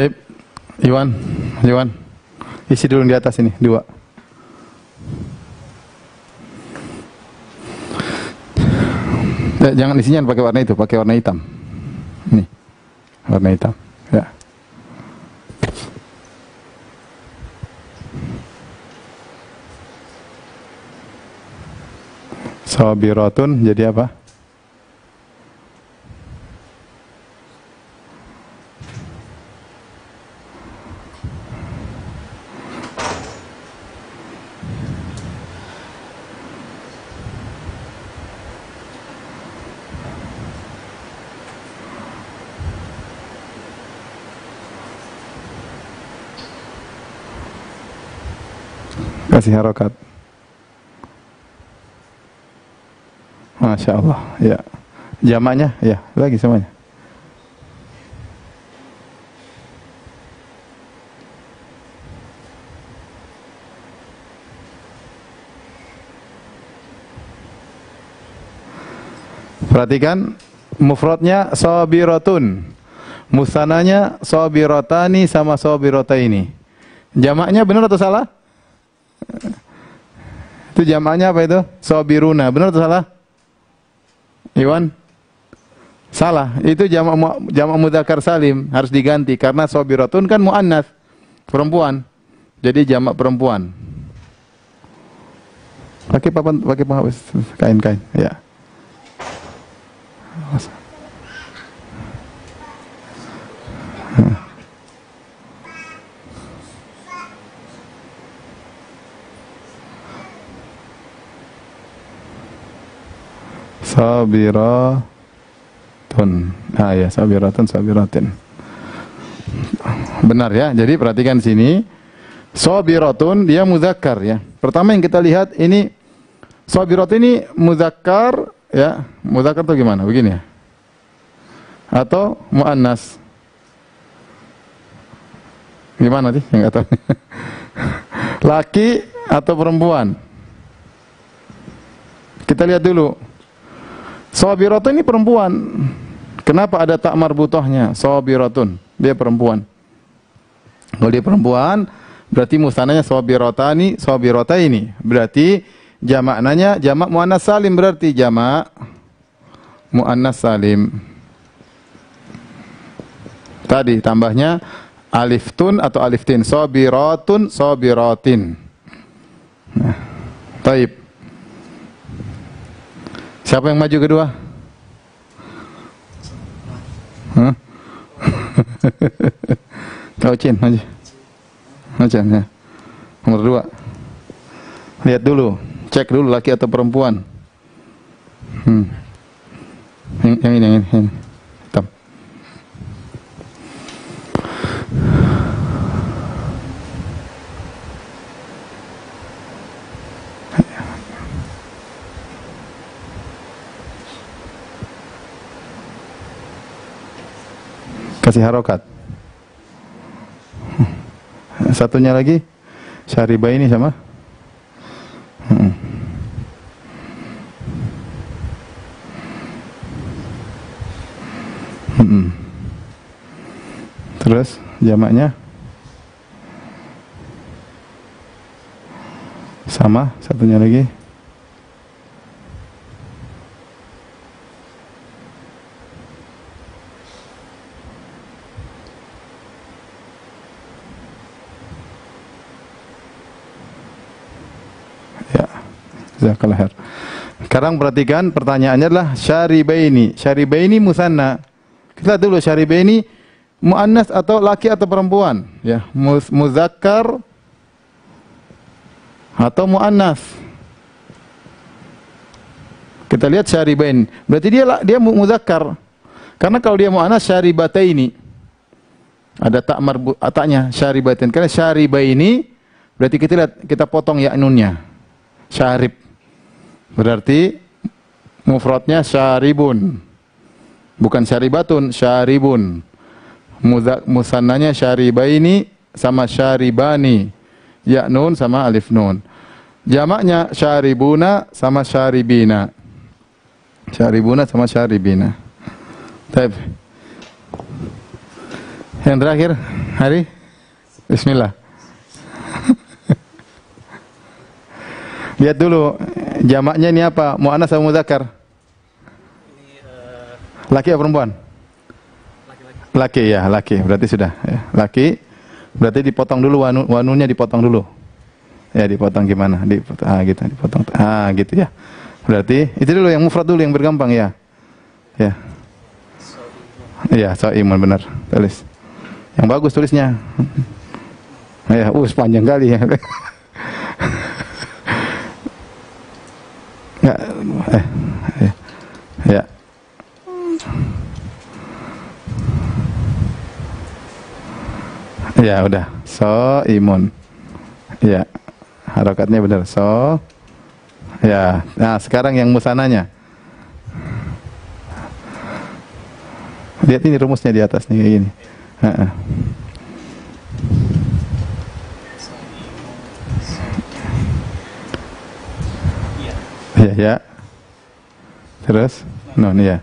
baik, Iwan, isi dulu di atas ini, 2. Jangan isinya pakai warna itu, pakai warna hitam. Nih, warna hitam. Ya. Sabiratun jadi apa? Kasih harokat. Masya Allah. Ya. Jamaknya, ya, lagi semuanya. Perhatikan, mufradnya sabiratun, musananya sabiratani sama sabirataini. Jamaknya benar atau salah? Itu jamaknya apa itu? Sabiruna. Benar atau salah? Iwan? Salah. Itu jamak mudzakkar salim, harus diganti karena sabiratun kan muannats, perempuan. Jadi jamak perempuan. Pakai papan, pakai kain-kain, ya. Sabiratun. Ya, sabiratun, sabiratin. Benar ya. Jadi perhatikan sini. Sabiratun dia muzakkar ya. Pertama yang kita lihat ini sabiratun ini muzakkar ya. Muzakkar itu gimana? Begini ya. Atau muannas. Gimana sih? Enggak tahu. Laki atau perempuan? Kita lihat dulu. Sabiratun ini perempuan. Kenapa ada tak marbutohnya? Sabiratun, dia perempuan. Kalau dia perempuan, berarti musananya sabiratani, sabirataini. Berarti jamaknanya jamak muannas salim, berarti jamak muannas salim. Tadi tambahnya aliftun atau aliftin. Sabiratun, sabiratin. Nah, taib. Siapa yang maju kedua? Hah? Kau Cin, maju. Maju ya. Nomor 2. Lihat dulu, cek dulu laki atau perempuan. Yang ini. Hitam. Kasih harokat. Satunya lagi Syaribah ini sama. Terus jamaknya sama, satunya lagi. Jazakallah khair. Sekarang perhatikan pertanyaannya adalah syaribaini. Syaribaini musanna. Kita lihat dulu syaribaini muannas atau laki atau perempuan, ya. Muzakkar atau muannas. Kita lihat syaribain. Berarti dia muzakkar. Karena kalau dia muannas syaribataini. Ada tak taknya syaribatain. Karena syaribaini berarti kita lihat, kita potong ya nunnya. Syarib. Berarti mufradnya syaribun. Bukan syaribatun, syaribun. Musannanya syaribaini sama syaribani. Ya nun sama alif nun. Jamaknya syaribuna sama syaribina. Syaribuna sama syaribina. Baik. Yang terakhir, Hari. Bismillah. Lihat dulu jamaknya ini apa? Muannas atau muzakkar? Laki atau perempuan? Laki ya, laki. Berarti sudah. Ya. Laki. Berarti dipotong dulu wanunya, dipotong dulu. Ya, dipotong gimana? Dipotong. Gitu, dipotong. Gitu ya. Berarti itu dulu yang mufrad dulu yang bergampang ya. Ya. Iya, soimun benar. Tulis. Yang bagus tulisnya. Ya, panjang kali ya. Ya. Ya. Ya udah, imun. Ya, harokatnya benar. Ya, nah sekarang yang musananya. Lihat ini rumusnya di atas nih kayak gini. Ya. Terus, non ya.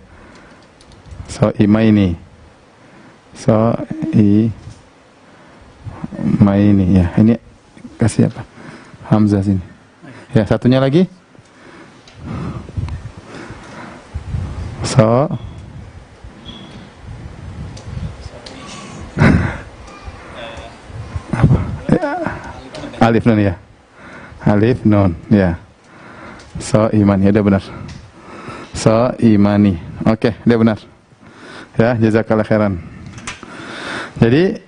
Imaini. Imaini ya. Ini kasih apa? Hamzah sini. Ya, satunya lagi. Alif nun ya. Alif nun ya. Imani, udah benar. Imani. Oke, udah benar. Ya, jazakallah khairan. Jadi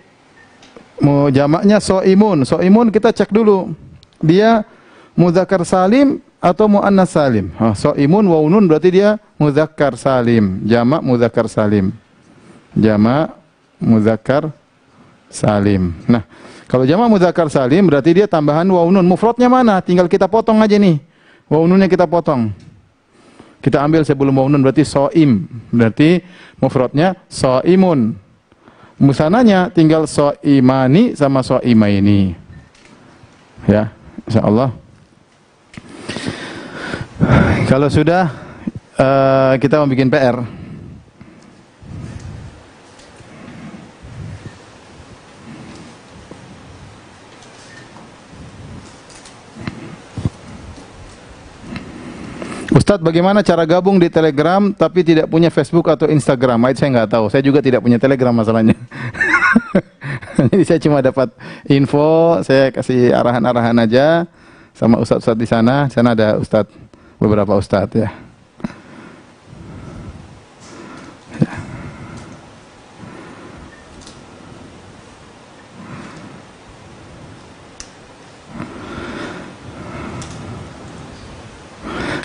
jamaknya soimun. Soimun kita cek dulu. Dia muzakkar salim atau muannas salim. Soimun wa nun berarti dia muzakkar salim. Jamak muzakkar salim. Jamak muzakkar salim. Nah, kalau jamak muzakkar salim berarti dia tambahan waw nun. Mufradnya mana? Tinggal kita potong aja nih. Waw nunnya kita potong. Kita ambil sebelum waw nun berarti soim. Berarti mufradnya soimun. Musananya tinggal soimani sama soimaini. Ya, insyaallah. Kalau sudah kita mau bikin PR. Ustadz, bagaimana cara gabung di Telegram tapi tidak punya Facebook atau Instagram? Itu saya nggak tahu. Saya juga tidak punya Telegram masalahnya. Jadi saya cuma dapat info, saya kasih arahan-arahan aja sama ustadz-ustadz di sana. Di sana ada ustadz, beberapa ustadz ya.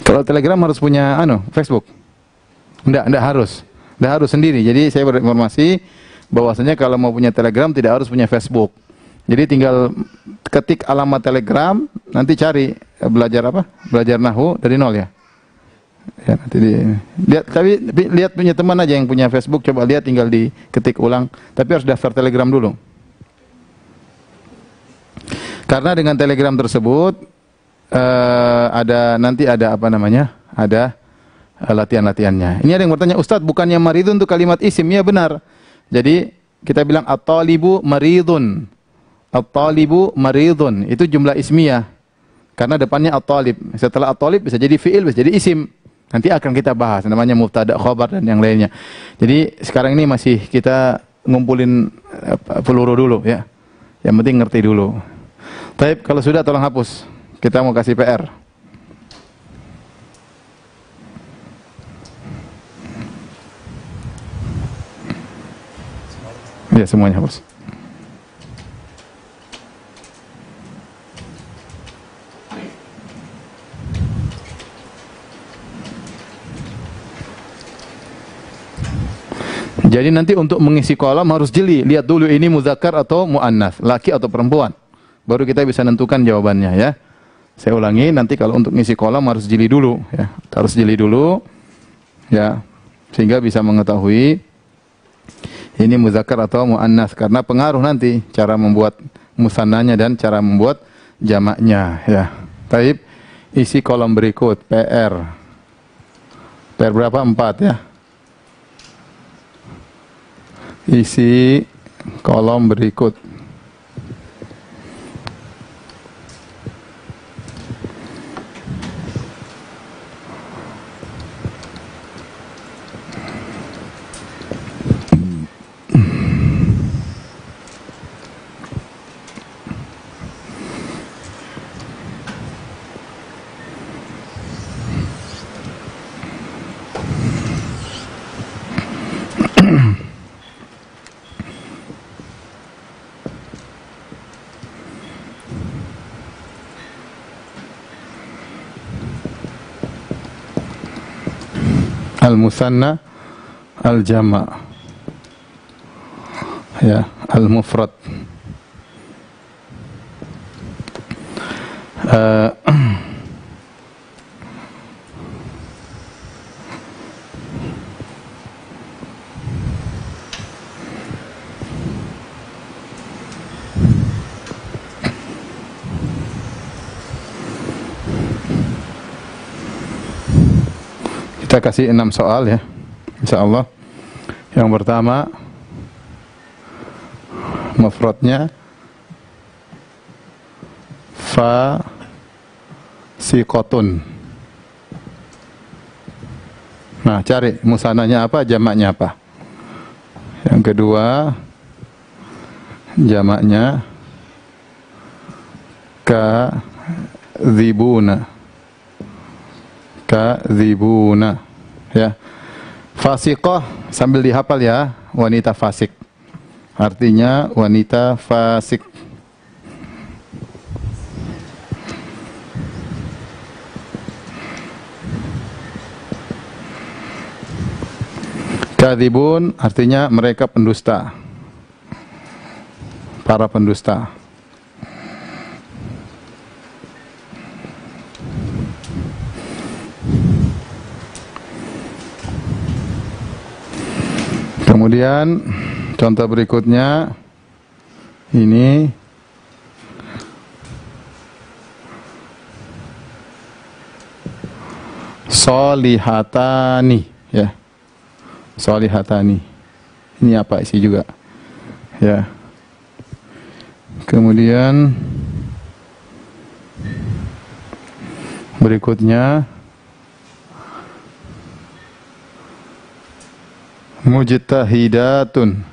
Kalau Telegram harus punya Facebook? Enggak harus. Enggak harus sendiri. Jadi saya berinformasi bahwasanya kalau mau punya Telegram tidak harus punya Facebook. Jadi tinggal ketik alamat Telegram, nanti cari belajar apa? Belajar nahwu dari nol ya. Ya nanti lihat, tapi lihat punya teman aja yang punya Facebook, coba lihat tinggal diketik ulang. Tapi harus daftar Telegram dulu. Karena dengan Telegram tersebut nanti ada apa namanya? Ada latihan-latihannya. Ini ada yang bertanya, Ustadz, bukannya maridun untuk kalimat isim? Ya benar. Jadi kita bilang at-talibu maridun. At-talibu maridun. Itu jumlah ismiyah. Karena depannya at-talib. Setelah at-talib bisa jadi fi'il, bisa jadi isim. Nanti akan kita bahas namanya mubtada, khabar dan yang lainnya. Jadi sekarang ini masih kita ngumpulin peluru dulu ya. Yang penting ngerti dulu. Baik, kalau sudah tolong hapus. Kita mau kasih PR. Ya semuanya hapus. Jadi nanti untuk mengisi kolom harus jeli, lihat dulu ini muzakkar atau muannats, laki atau perempuan. Baru kita bisa nentukan jawabannya ya. Saya ulangi, nanti kalau untuk ngisi kolom harus jeli dulu ya. Harus jeli dulu ya, sehingga bisa mengetahui ini muzakkar atau muannats, karena pengaruh nanti cara membuat musannanya dan cara membuat jamaknya ya. Baik, isi kolom berikut PR. PR berapa? 4 ya. Isi kolom berikut. Al-musanna, al-jama' ya, al-mufrad. Kita kasih 6 soal ya, insyaallah. Yang pertama, mufradnya fasiqatun. Nah, cari musananya apa, jamaknya apa. Yang kedua, jamaknya kadzibuna. Kadzibuna ya. Fasiqah sambil dihafal ya, wanita fasik. Artinya wanita fasik. Kadzibun artinya mereka pendusta. Para pendusta. Kemudian contoh berikutnya ini solihatani ya. Solihatani. Ini apa isi juga? Ya. Kemudian berikutnya mujtahidatun.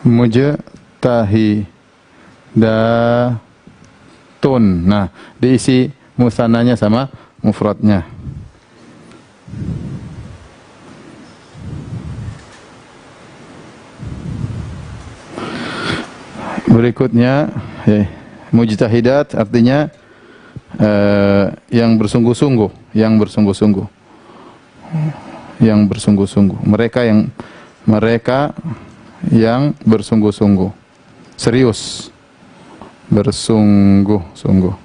Mujtahidatun. Nah, diisi musannanya sama mufradnya. Berikutnya mujtahidat artinya yang bersungguh-sungguh, yang bersungguh-sungguh. Yang bersungguh-sungguh. Mereka yang bersungguh-sungguh. Serius. Bersungguh-sungguh.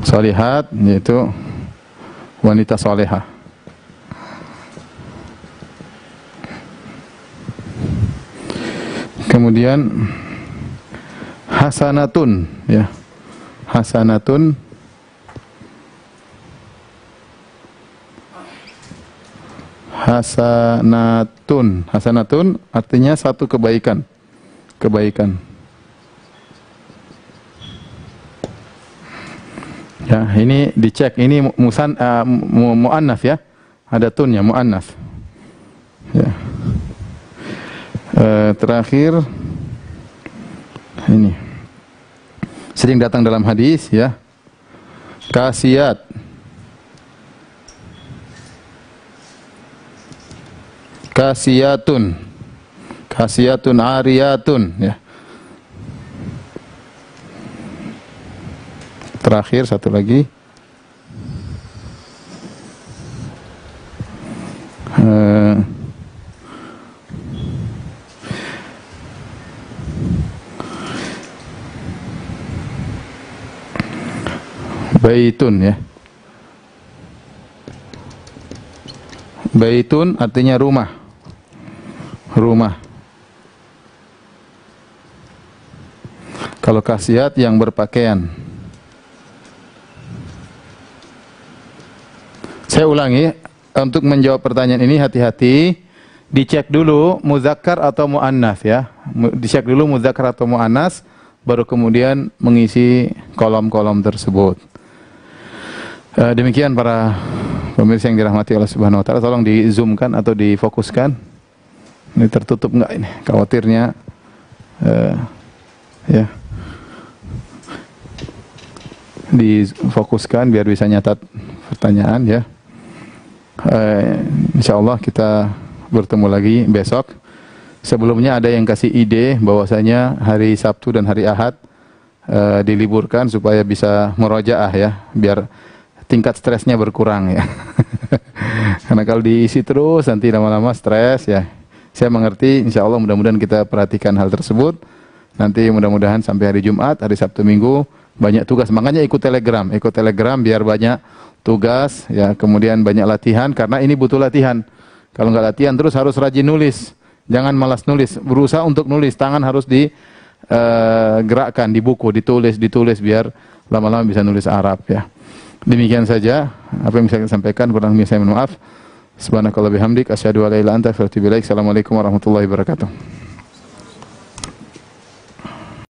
Solihat yaitu wanita solehah. Kemudian hasanatun ya. Hasanatun hasanatun. Hasanatun artinya satu kebaikan. Kebaikan. Ya, ini dicek, ini muannats ya. Ada tunnya muannats. Ya. Terakhir ini sering datang dalam hadis ya. Kasiyat. kasiyatun, kasiyatun ariyatun, ya. Terakhir satu lagi. Baitun, ya. Baitun artinya rumah. Rumah. Kalau kasiyat yang berpakaian. Saya ulangi, untuk menjawab pertanyaan ini hati-hati, dicek dulu muzakkar atau muannas, ya. Dicek dulu muzakkar atau muannas, baru kemudian mengisi kolom-kolom tersebut. Demikian para pemirsa yang dirahmati Allah Subhanahu wa taala, tolong di-zoomkan atau difokuskan. Ini tertutup enggak ini? Khawatirnya ya. Difokuskan biar bisa nyatat pertanyaan, ya. Insyaallah kita bertemu lagi besok. Sebelumnya ada yang kasih ide bahwasanya hari Sabtu dan hari Ahad diliburkan supaya bisa murojaah, ya, biar tingkat stresnya berkurang, ya. Karena kalau diisi terus nanti lama-lama stres, ya. Saya mengerti, insyaallah mudah-mudahan kita perhatikan hal tersebut. Nanti mudah-mudahan sampai hari Jumat, hari Sabtu Minggu banyak tugas. Makanya ikut Telegram biar banyak tugas, ya, kemudian banyak latihan, karena ini butuh latihan. Kalau nggak latihan terus harus rajin nulis, jangan malas nulis, berusaha untuk nulis, tangan harus digerakkan di buku, ditulis biar lama-lama bisa nulis Arab, ya. Demikian saja apa yang bisa saya sampaikan, kurang lebih saya mohon maaf. Subhanakallah bihamdik, asyhadu an la ilaha illa anta, astaghfiruka wa atubu ilaik. Assalamualaikum warahmatullahi wabarakatuh.